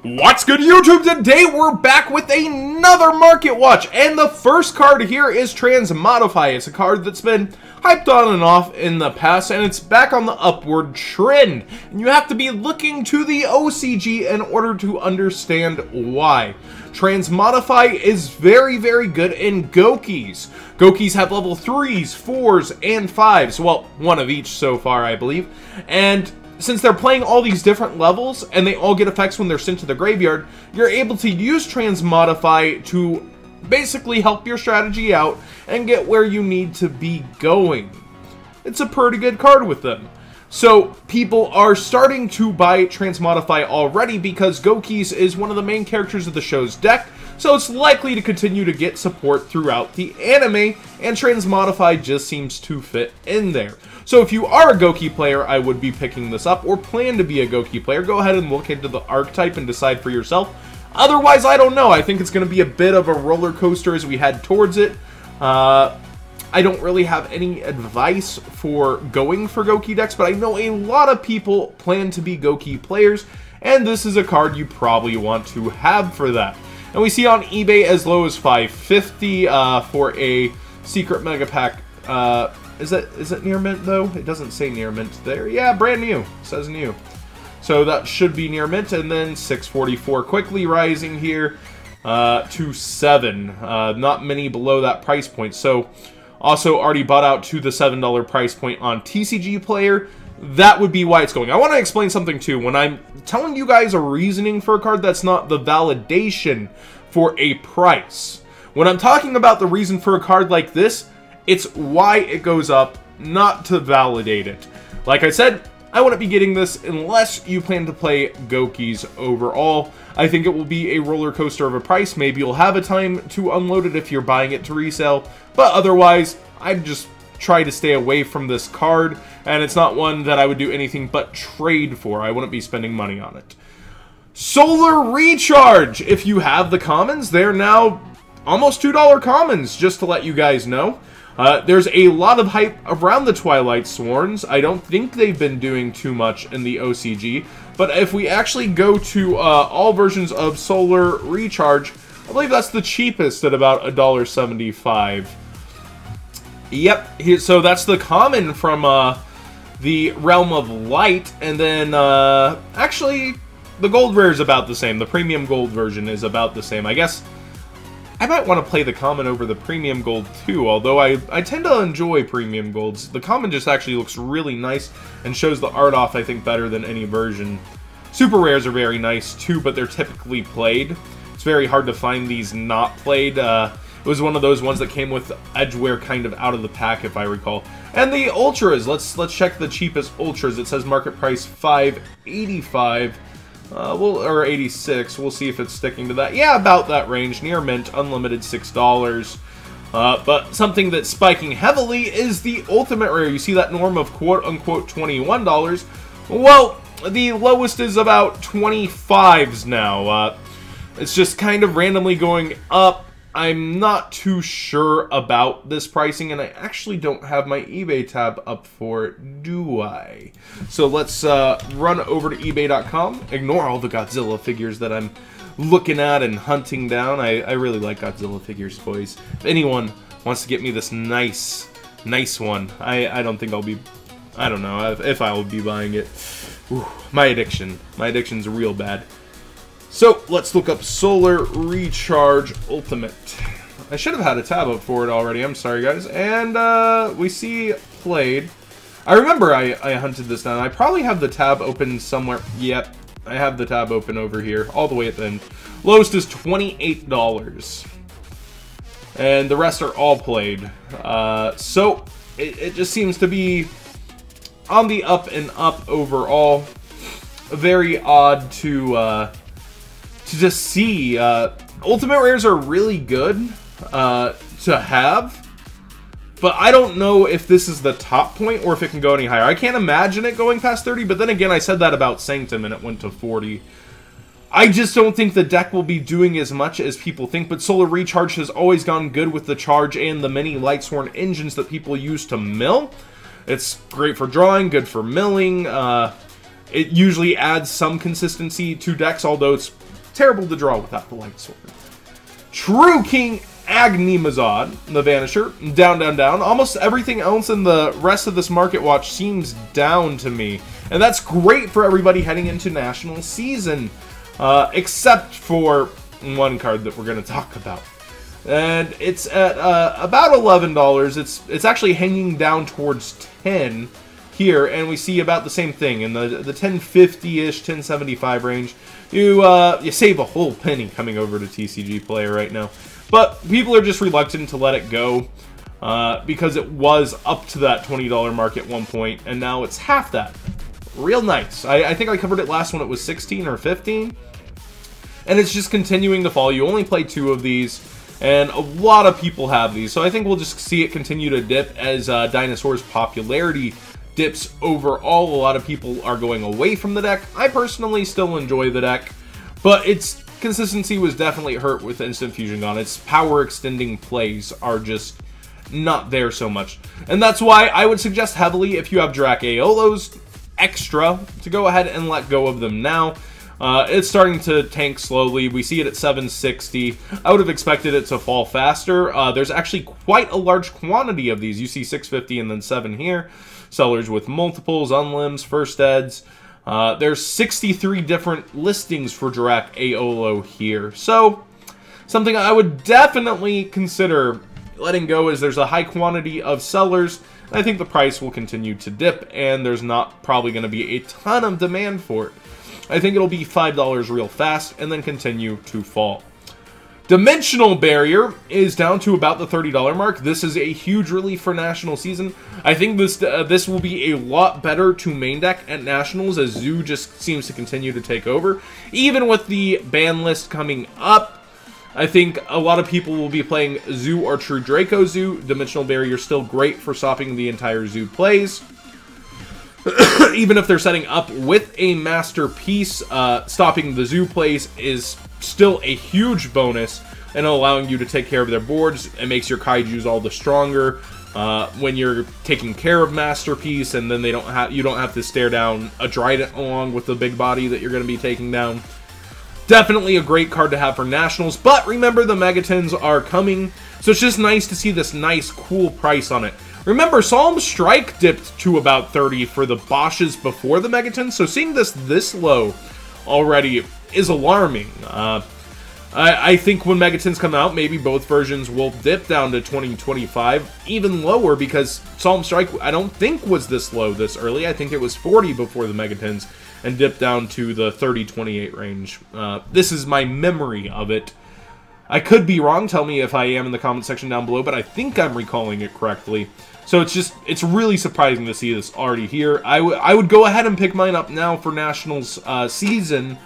What's good, YouTube? Today we're back with another market watch, and the first card here is Transmodify. It's a card that's been hyped on and off in the past, and it's back on the upward trend. And you have to be looking to the OCG in order to understand why. Transmodify is very, very good in Gokis. Gokis have level 3s, 4s, and 5s. Well, one of each so far, I believe. And since they're playing all these different levels, and they all get effects when they're sent to the graveyard, you're able to use Transmodify to basically help your strategy out and get where you need to be going. It's a pretty good card with them. So people are starting to buy Transmodify already because Gokis is one of the main characters of the show's deck, so it's likely to continue to get support throughout the anime, and Transmodify just seems to fit in there. So if you are a Goki player, I would be picking this up, or plan to be a Goki player. Go ahead and look into the archetype and decide for yourself. Otherwise, I don't know. I think it's going to be a bit of a roller coaster as we head towards it. I don't really have any advice for going for Goki decks, but I know a lot of people plan to be Goki players, and this is a card you probably want to have for that. And we see on eBay as low as $550 for a secret mega pack. Is it near mint though? It doesn't say near mint there. Yeah, brand new. It says new. So that should be near mint, and then $644 quickly rising here to $7. Not many below that price point. So also already bought out to the $7 price point on TCG Player. That would be why it's going. I want to explain something too. When I'm telling you guys a reasoning for a card, that's not the validation for a price. When I'm talking about the reason for a card like this, it's why it goes up, not to validate it. Like I said, I wouldn't be getting this unless you plan to play Gokis overall. I think it will be a roller coaster of a price. Maybe you'll have a time to unload it if you're buying it to resell, but otherwise, I'd just try to stay away from this card, and it's not one that I would do anything but trade for. I wouldn't be spending money on it. Solar Recharge! If you have the commons, they're now almost $2 commons, just to let you guys know. There's a lot of hype around the Twilight Sworns. I don't think they've been doing too much in the OCG, but if we actually go to all versions of Solar Recharge, I believe that's the cheapest at about $1.75. Yep, so that's the common from the Realm of Light, and then actually the gold rare is about the same. The premium gold version is about the same. I guess I might want to play the common over the premium gold too, although I tend to enjoy premium golds. The common just actually looks really nice and shows the art off, I think, better than any version. Super rares are very nice too, but they're typically played. It's very hard to find these not played. It was one of those ones that came with Edgeware kind of out of the pack, if I recall. And the Ultras, let's check the cheapest Ultras. It says market price $5.85. Or 86. We'll see if it's sticking to that. Yeah, about that range. Near mint, unlimited $6. But something that's spiking heavily is the ultimate rare. You see that norm of quote-unquote $21. Well, the lowest is about 25s now. It's just kind of randomly going up. I'm not too sure about this pricing, and I actually don't have my eBay tab up for it, do I? So let's run over to ebay.com. Ignore all the Godzilla figures that I'm looking at and hunting down. I really like Godzilla figures, boys. If anyone wants to get me this nice one, I don't think I'll be... I don't know if I will be buying it. Ooh, my addiction's real bad. So, let's look up Solar Recharge Ultimate. I should have had a tab up for it already, I'm sorry guys. And we see played. I remember I hunted this down. I probably have the tab open somewhere. Yep, I have the tab open over here, all the way at the end. Lowest is $28. And the rest are all played. So, it just seems to be on the up and up overall. Very odd to just see. Ultimate rares are really good to have, but I don't know if this is the top point or if it can go any higher. I can't imagine it going past 30, but then again, I said that about Sanctum and it went to 40. I just don't think the deck will be doing as much as people think, but Solar Recharge has always gone good with the charge and the many Lightsworn engines that people use to mill. It's great for drawing, good for milling, It usually adds some consistency to decks, although it's terrible to draw without the Light Sword. True King Agnimazad, the Vanisher, down, down, down. Almost everything else in the rest of this market watch seems down to me. And that's great for everybody heading into National Season, except for one card that we're going to talk about. And it's at about $11. It's actually hanging down towards 10 here, and we see about the same thing in the 1050-ish, 1075 range. You save a whole penny coming over to TCG Player right now. But people are just reluctant to let it go because it was up to that $20 mark at one point, and now it's half that. Real nice. I think I covered it last when it was 16 or 15. And it's just continuing to fall. You only play 2 of these, and a lot of people have these. So I think we'll just see it continue to dip as Dinosaurs' popularity dips overall. A lot of people are going away from the deck. I personally still enjoy the deck, but its consistency was definitely hurt with Instant Fusion gone. Its power extending plays are just not there so much. And that's why I would suggest heavily, if you have Giraffe AOs extra, to go ahead and let go of them now. It's starting to tank slowly. We see it at 760. I would have expected it to fall faster. There's actually quite a large quantity of these. You see 650 and then 7 here. Sellers with multiples, unlimbs, first eds. There's 63 different listings for Giraffe AO here. So, something I would definitely consider letting go is there's a high quantity of sellers. I think the price will continue to dip, and there's not probably going to be a ton of demand for it. I think it'll be $5 real fast and then continue to fall. Dimensional Barrier is down to about the $30 mark. This is a huge relief for National Season. I think this will be a lot better to main deck at Nationals, as Zoo just seems to continue to take over. Even with the ban list coming up, I think a lot of people will be playing Zoo or True Draco Zoo. Dimensional Barrier is still great for stopping the entire Zoo plays. Even if they're setting up with a Masterpiece, stopping the Zoo plays is still a huge bonus and allowing you to take care of their boards. It makes your Kaijus all the stronger when you're taking care of Masterpiece, and then you don't have to stare down a Trident along with the big body that you're going to be taking down. Definitely a great card to have for Nationals, but remember the Megatons are coming, so it's just nice to see this nice, cool price on it. Remember, Solemn Strike dipped to about 30 for the Bosches before the Megatons, so seeing this low already is alarming. I think when Megatons come out, maybe both versions will dip down to 20, 25, even lower, because Solemn Strike, I don't think was this low this early. I think it was 40 before the Megatons, and dipped down to the 30, 28 range. This is my memory of it. I could be wrong, tell me if I am in the comment section down below, but I think I'm recalling it correctly. So it's really surprising to see this already here. I would go ahead and pick mine up now for Nationals season.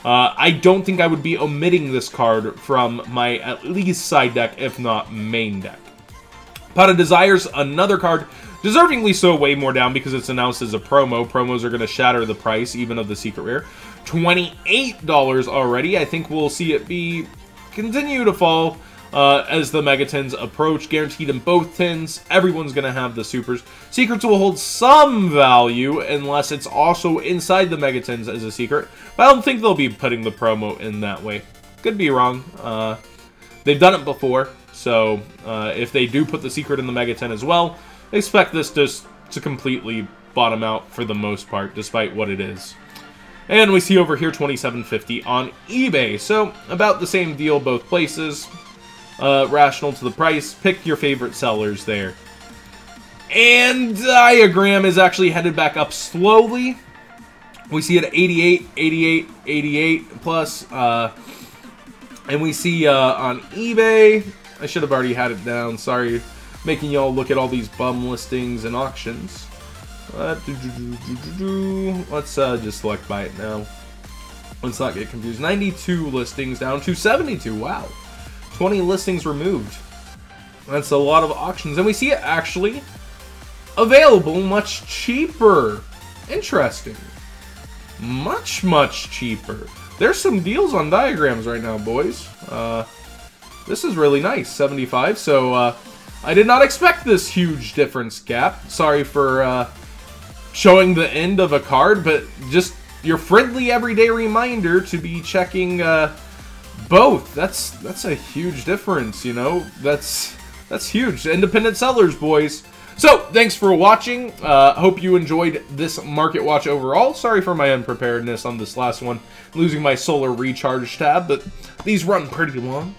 I don't think I would be omitting this card from my at least side deck, if not main deck. Pot of Desire's another card, deservingly so way more down because it's announced as a promo. Promos are going to shatter the price, even of the secret rare. $28 already. I think we'll see it continue to fall as the Megatons approach. Guaranteed in both tins. Everyone's going to have the supers. Secrets will hold some value unless it's also inside the Megatons as a secret. But I don't think they'll be putting the promo in that way. Could be wrong. They've done it before. So if they do put the secret in the Megaton as well, expect this just to completely bottom out for the most part, despite what it is. And we see over here $27.50 on eBay. So about the same deal both places. Rational to the price. Pick your favorite sellers there. And Diagram is actually headed back up slowly. We see it at 88, 88, 88 plus. And we see on eBay, I should have already had it down. Sorry, making y'all look at all these bum listings and auctions. Let's just select buy it now. Let's not get confused. 92 listings down to 72. Wow. 20 listings removed. That's a lot of auctions. And we see it actually available much cheaper. Interesting. Much, much cheaper. There's some deals on Diagrams right now, boys. This is really nice. 75. So, I did not expect this huge difference gap. Sorry for showing the end of a card, but just your friendly everyday reminder to be checking both. That's a huge difference, you know. That's huge. Independent sellers, boys. So, thanks for watching. Hope you enjoyed this market watch overall. Sorry for my unpreparedness on this last one, losing my solar recharge tab, but these run pretty long.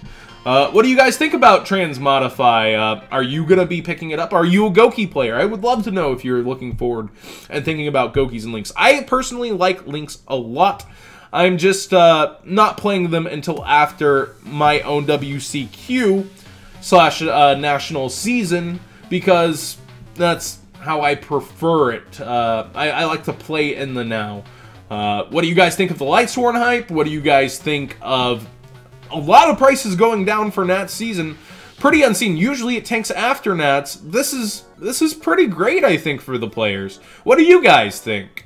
What do you guys think about Transmodify? Are you going to be picking it up? Are you a HoC player? I would love to know if you're looking forward and thinking about HoCs and Links. I personally like Links a lot. I'm just not playing them until after my own WCQ / national season, because that's how I prefer it. I like to play in the now. What do you guys think of the Lightsworn hype? What do you guys think of a lot of prices going down for Nats season? Pretty unseen. Usually it tanks after Nats. This is pretty great, I think, for the players. What do you guys think?